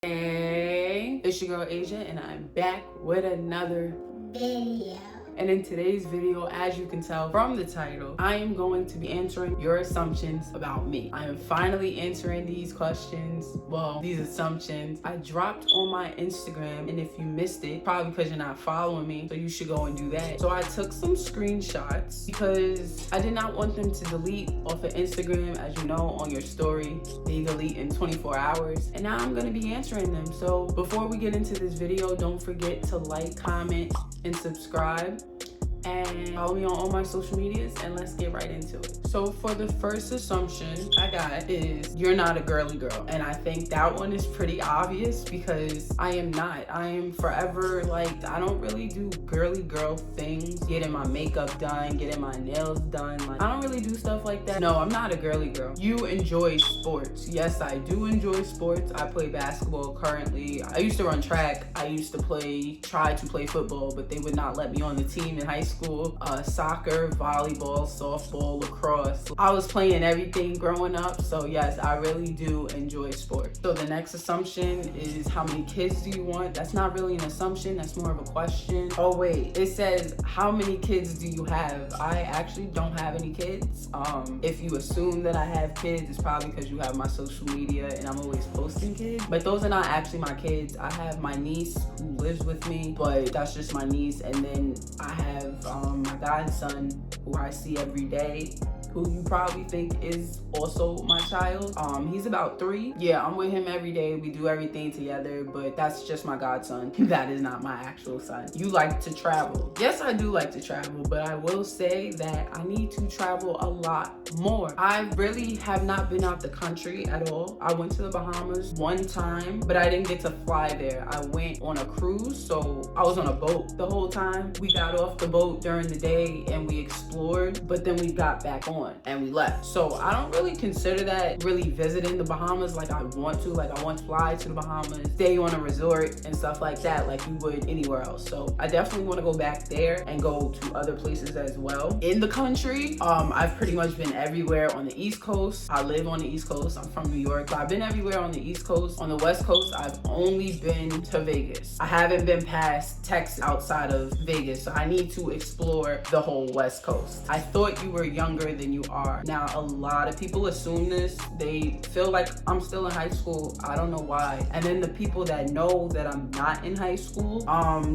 Hey, it's your girl Asia, and I'm back with another video. And in today's video, as you can tell from the title, I am going to be answering your assumptions about me. I am finally answering these questions, well, these assumptions. I dropped on my Instagram, and if you missed it, probably because you're not following me, so you should go and do that. So I took some screenshots because I did not want them to delete off of Instagram. As you know, on your story, they delete in 24 hours. And now I'm gonna be answering them. So before we get into this video, don't forget to like, comment, and subscribe. And follow me on all my social medias, and let's get right into it. So for the first assumption I got is you're not a girly girl. And I think that one is pretty obvious because I am not. I am forever like, I don't really do girly girl things, getting my makeup done, getting my nails done. Like, I don't really do stuff like that. No, I'm not a girly girl. You enjoy sports. Yes, I do enjoy sports. I play basketball currently. I used to run track. I used to try to play football, but they would not let me on the team in high school. Soccer, volleyball, softball, lacrosse. I was playing everything growing up, so yes, I really do enjoy sports. So the next assumption is, how many kids do you want? That's not really an assumption, that's more of a question. Oh wait, it says, how many kids do you have? I actually don't have any kids. If you assume that I have kids, it's probably because you have my social media and I'm always posting kids, but those are not actually my kids. I have my niece who lives with me, but that's just my niece, and then I have my godson, who I see every day, who you probably think is also my child. He's about 3. Yeah, I'm with him every day. We do everything together, but that's just my godson. That is not my actual son. You like to travel. Yes, I do like to travel, but I will say that I need to travel a lot more. I really have not been out the country at all. I went to the Bahamas one time, but I didn't get to fly there. I went on a cruise, so I was on a boat the whole time. We got off the boat during the day and we explored, but then we got back on and we left. So I don't really consider that really visiting the Bahamas like I want to. Like, I want to fly to the Bahamas, stay on a resort and stuff like that, like you would anywhere else. So I definitely want to go back there and go to other places as well. In the country, I've pretty much been everywhere on the East Coast. I live on the East Coast. I'm from New York. So I've been everywhere on the East Coast. On the West Coast, I've only been to Vegas. I haven't been past Texas outside of Vegas. So I need to explore the whole West Coast. I thought you were younger than you are. Now, a lot of people assume this. They feel like I'm still in high school. I don't know why. And then the people that know that I'm not in high school,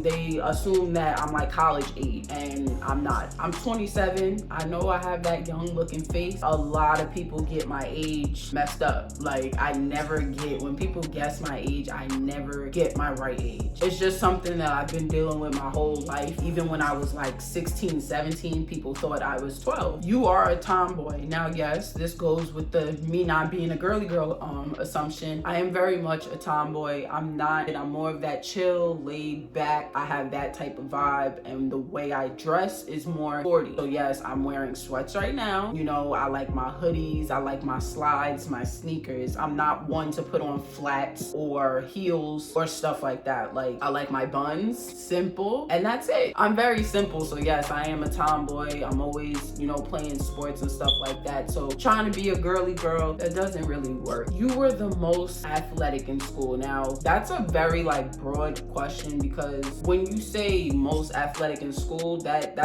they assume that I'm like college age, and I'm not. I'm 27. I know I have that young looking face. A lot of people get my age messed up. Like, I never get, when people guess my age, I never get my right age. It's just something that I've been dealing with my whole life. Even when I was like 16, 17, people thought I was 12. You are a tomboy. Now, yes, this goes with the me not being a girly girl assumption. I am very much a tomboy. I'm not, and I'm more of that chill, laid back. I have that type of vibe, and the way I dress is more sporty. So yes, I'm wearing sweats right now. You know, I like my hoodies, I like my slides, my sneakers. I'm not one to put on flats or heels or stuff like that. Like, I like my buns, simple, and that's it. I'm very simple. So yes, I am a tomboy. I'm always, you know, playing sports and stuff like that. So trying to be a girly girl, that doesn't really work. You were the most athletic in school. Now, that's a very like broad question, because when you say most athletic in school, that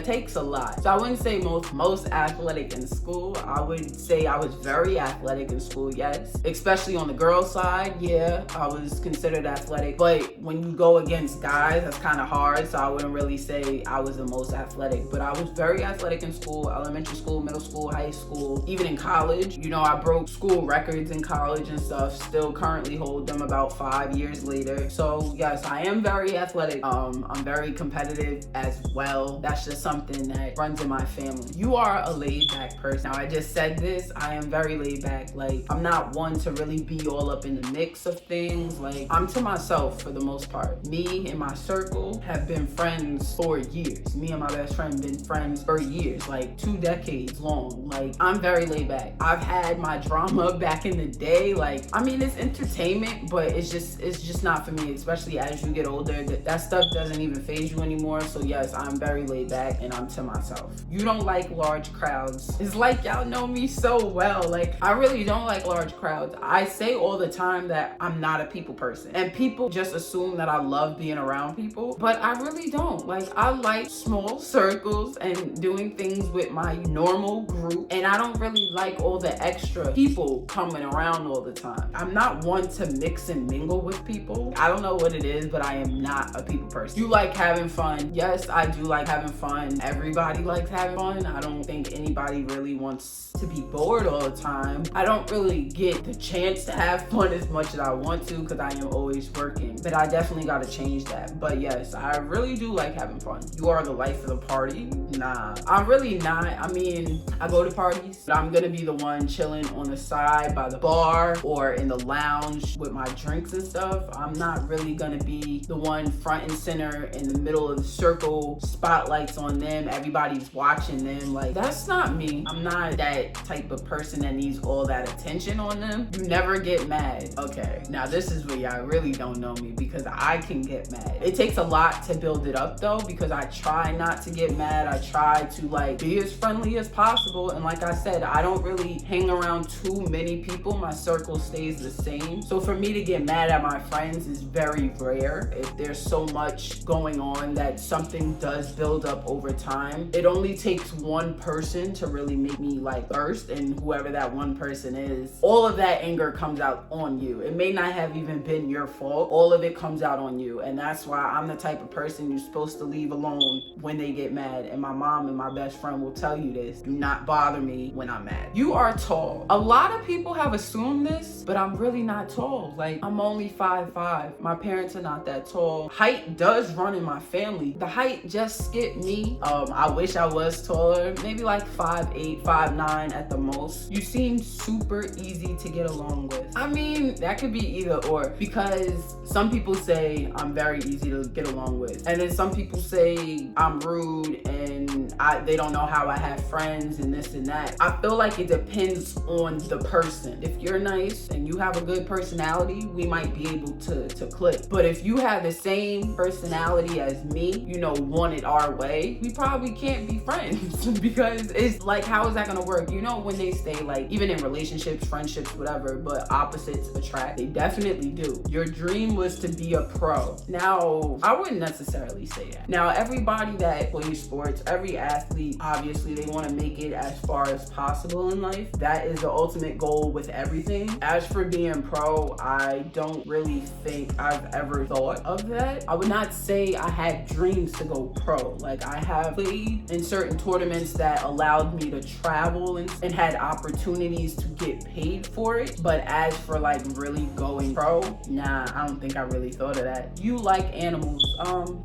takes a lot. So I wouldn't say most athletic in school. I would say I was very athletic in school, yes. Especially on the girl side, yeah, I was considered athletic. But when you go against guys, that's kind of hard. So I wouldn't really say I was the most athletic, but I was very athletic in school, elementary school, middle school, high school, even in college. You know, I broke school records in college and stuff, still currently hold them about 5 years later. So yes, I am very athletic. I'm very competitive as well. That's just something that runs in my family. You are a laid back person. Now, I just said this, I am very laid back. Like, I'm not one to really be all up in the mix of things. Like, I'm to myself for the most part. Me and my circle have been friends for years. Me and my best friend been friends for years, like 2 decades decades long. Like, I'm very laid back. I've had my drama back in the day. Like, I mean, it's entertainment, but it's just not for me, especially as you get older. That stuff doesn't even faze you anymore. So yes, I'm very laid back and I'm to myself. You don't like large crowds. It's like y'all know me so well. Like, I really don't like large crowds. I say all the time that I'm not a people person, and people just assume that I love being around people, but I really don't. Like, I like small circles and doing things with my normal group, and I don't really like all the extra people coming around all the time. I'm not one to mix and mingle with people. I don't know what it is, but I am not a people person. You like having fun. Yes, I do like having fun. Everybody likes having fun. I don't think anybody really wants to be bored all the time. I don't really get the chance to have fun as much as I want to because I am always working, but I definitely got to change that. But yes, I really do like having fun. You are the life of the party? Nah, I'm really not. I mean, I go to parties, but I'm gonna be the one chilling on the side by the bar or in the lounge with my drinks and stuff. I'm not really gonna be the one front and center in the middle of the circle, spotlights on them, everybody's watching them. Like, that's not me. I'm not that type of person that needs all that attention on them. You never get mad. Okay, now this is where y'all really don't know me, because I can get mad. It takes a lot to build it up though, because I try not to get mad. I try to like be as friendly as possible, and like I said, I don't really hang around too many people. My circle stays the same. So for me to get mad at my friends is very rare. If there's so much going on that something does build up over time, it only takes one person to really make me like burst, and whoever that one person is, all of that anger comes out on you. It may not have even been your fault. All of it comes out on you, and that's why I'm the type of person you're supposed to leave alone when they get mad. And my mom and my best friend will tell you this. Do not bother me when I'm mad. You are tall. A lot of people have assumed this, but I'm really not tall. Like, I'm only 5'5". My parents are not that tall. Height does run in my family. The height just skipped me. I wish I was taller, maybe like 5'8", 5'9" at the most. You seem super easy to get along with. I mean, that could be either or, because some people say I'm very easy to get along with, and then some people say I'm rude and they don't know how I have friends and this and that. I feel like it depends on the person. If you're nice and you have a good personality, we might be able to click. But if you have the same personality as me, you know, want it our way, we probably can't be friends because it's like, how is that gonna work? You know, when they say, like, even in relationships, friendships, whatever, but opposites attract, they definitely do. Your dream was to be a pro. Now, I wouldn't necessarily say that. Now, everybody that plays sports, every athlete, obviously they want to make it as far as possible in life. That is the ultimate goal with everything. As for being pro, I don't really think I've ever thought of that. I would not say I had dreams to go pro. Like, I have played in certain tournaments that allowed me to travel and had opportunities to get paid for it. But as for like really going pro, nah, I don't think I really thought of that. You like animals,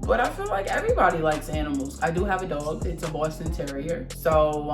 but I feel like everybody likes animals. I do have a dog. It's a Boston Terrier. So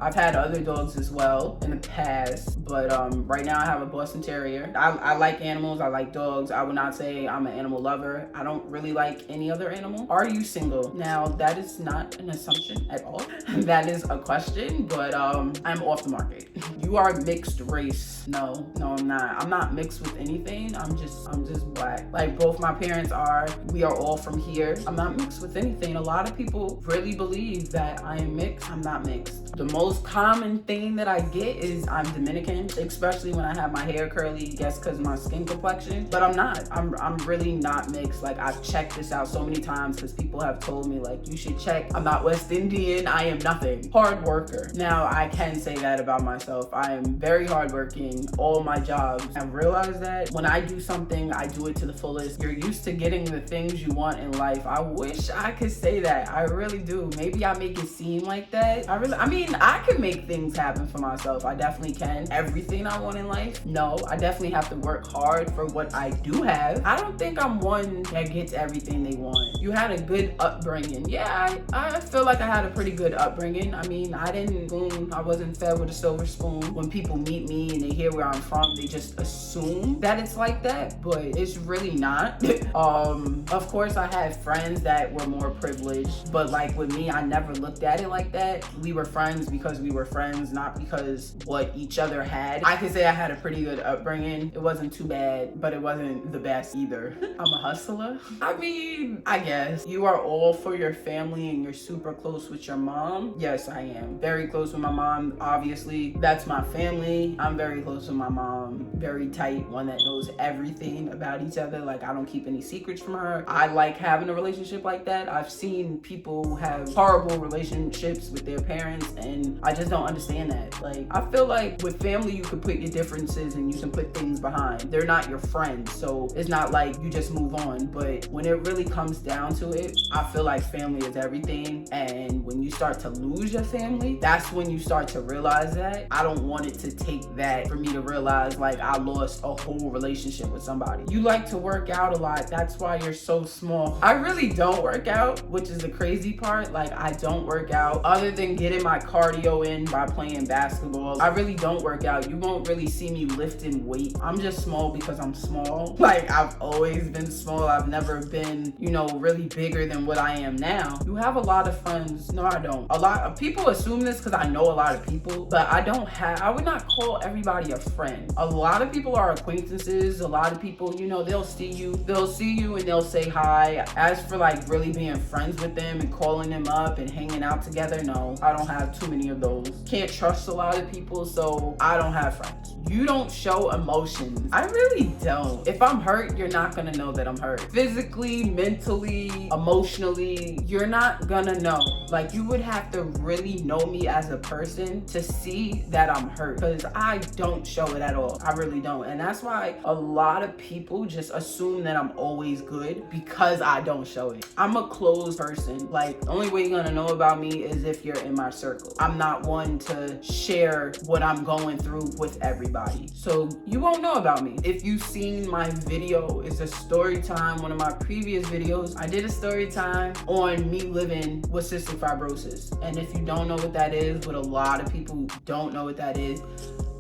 I've had other dogs as well in the past, but right now I have a Boston Terrier. I like animals. I like dogs. I would not say I'm an animal lover. I don't really like any other animal. Are you single? Now, that is not an assumption at all. That is a question, but I'm off the market. You are mixed race. No, I'm not. I'm not mixed with anything. I'm just black. Like, both my parents are. We are all from here. I'm not mixed with anything. A lot of people really believe that I am mixed. I'm not mixed. The most common thing that I get is I'm Dominican, especially when I have my hair curly, I guess because of my skin complexion. But I'm not. I'm really not mixed. Like, I've checked this out so many times because people have told me, like, you should check. I'm not West Indian. I am nothing. Hard worker. Now, I can say that about myself. I am very hardworking. All my jobs. I've realized that when I do something, I do it to the fullest. You're used to getting the things you want in life. I wish I could say that. I really do. Maybe I make it seem like that. I mean, I can make things happen for myself. I definitely can. Everything I want in life? No, I definitely have to work hard for what I do have. I don't think I'm one that gets everything they want. You had a good upbringing. Yeah, I feel like I had a pretty good upbringing. I mean, I wasn't fed with a silver spoon. when people meet me and they hear where I'm from, they just assume that it's like that, but it's really not. Of course, I had friends that were more privileged, but like with me, I never looked at it like that. We were friends because we were friends, not because what each other had. I could say I had a pretty good upbringing. It wasn't too bad, but it wasn't the best either. I'm a hustler. I mean, I guess. You are all for your family and you're super close with your mom. Yes, I am. Very close with my mom. Obviously, that's my family. I'm very close with my mom. Very tight, one that knows everything about each other. Like, I don't keep any secrets from her. I like having a relationship like that. I've seen people have horrible relationships with their parents, and I just don't understand that. Like, I feel like with family, you can put your differences and you can put things behind. They're not your friends, so it's not like you just move on. But when it really comes down to it, I feel like family is everything. And when you start to lose your family, that's when you start to realize that. I don't want it to take that for me to realize like I lost a whole relationship with somebody. You like to work out a lot. That's why you're so small. I really don't work out, which is the crazy part. Like, I don't work out other than getting my cardio in by playing basketball. I really don't work out. You won't really see me lifting weight. I'm just small because I'm small. Like, I've always been small. I've never been, you know, really bigger than what I am now. You have a lot of friends. No, I don't. A lot of people assume this because I know a lot of people, but I would not call everybody a friend. A lot of people are acquaintances. A lot of people, you know, they'll see you and they'll say hi. As for like really being friends with them and calling them up and hanging out together, no, I don't have too many of those. Can't trust a lot of people, so I don't have friends. You don't show emotions. I really don't. If I'm hurt, you're not gonna know that I'm hurt. Physically, mentally, emotionally, you're not gonna know. Like, you would have to really know me as a person to see that I'm hurt, because I don't show it at all. I really don't. And that's why a lot of people just assume that I'm always good because I don't show it. I'm a closed person. Like, the only way you're gonna know about me is if you're in my circle. I'm not one to share what I'm going through with everybody, so you won't know about me. If you've seen my video, it's a story time. One of my previous videos, I did a story time on me living with cystic fibrosis. And if you don't know what that is, but a lot of people don't know what that is,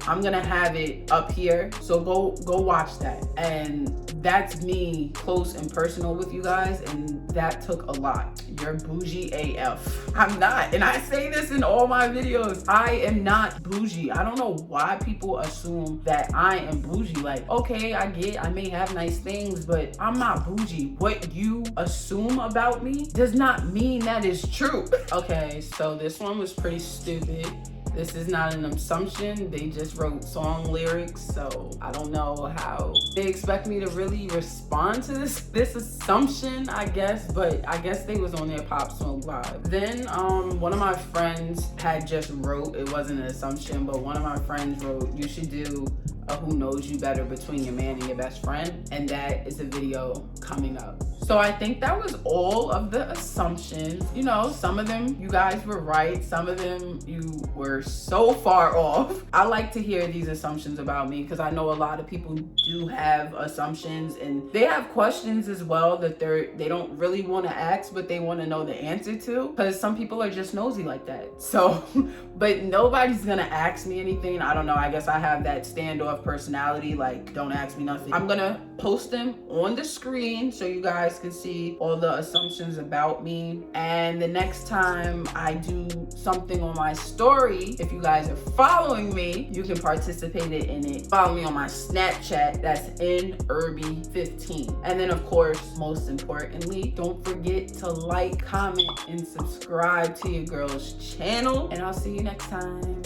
I'm gonna have it up here, so go watch that. And that's me close and personal with you guys, and that took a lot. You're bougie AF. I'm not, and I say this in all my videos. I am not bougie. I don't know why people assume that I am bougie. Like, okay, I may have nice things, but I'm not bougie. What you assume about me does not mean that is true. Okay, so this one was pretty stupid. This is not an assumption. They just wrote song lyrics, so I don't know how they expect me to really respond to this assumption, I guess, but I guess they was on their Pop Smoke vibe. Then one of my friends had just wrote, it wasn't an assumption, but one of my friends wrote, you should do a Who Knows You Better between your man and your best friend, and that is a video coming up. So I think that was all of the assumptions. You know, some of them you guys were right, some of them you were so far off. I like to hear these assumptions about me because I know a lot of people do have assumptions, and they have questions as well that they don't really want to ask, but they want to know the answer to, because some people are just nosy like that. So, but nobody's gonna ask me anything. I don't know, I guess I have that standoff personality, like, don't ask me nothing. I'm gonna post them on the screen so you guys can see all the assumptions about me. And the next time I do something on my story, if you guys are following me, you can participate in it. Follow me on my Snapchat, that's newyorkasiia15. And then of course, most importantly, don't forget to like, comment, and subscribe to your girl's channel. And I'll see you next time.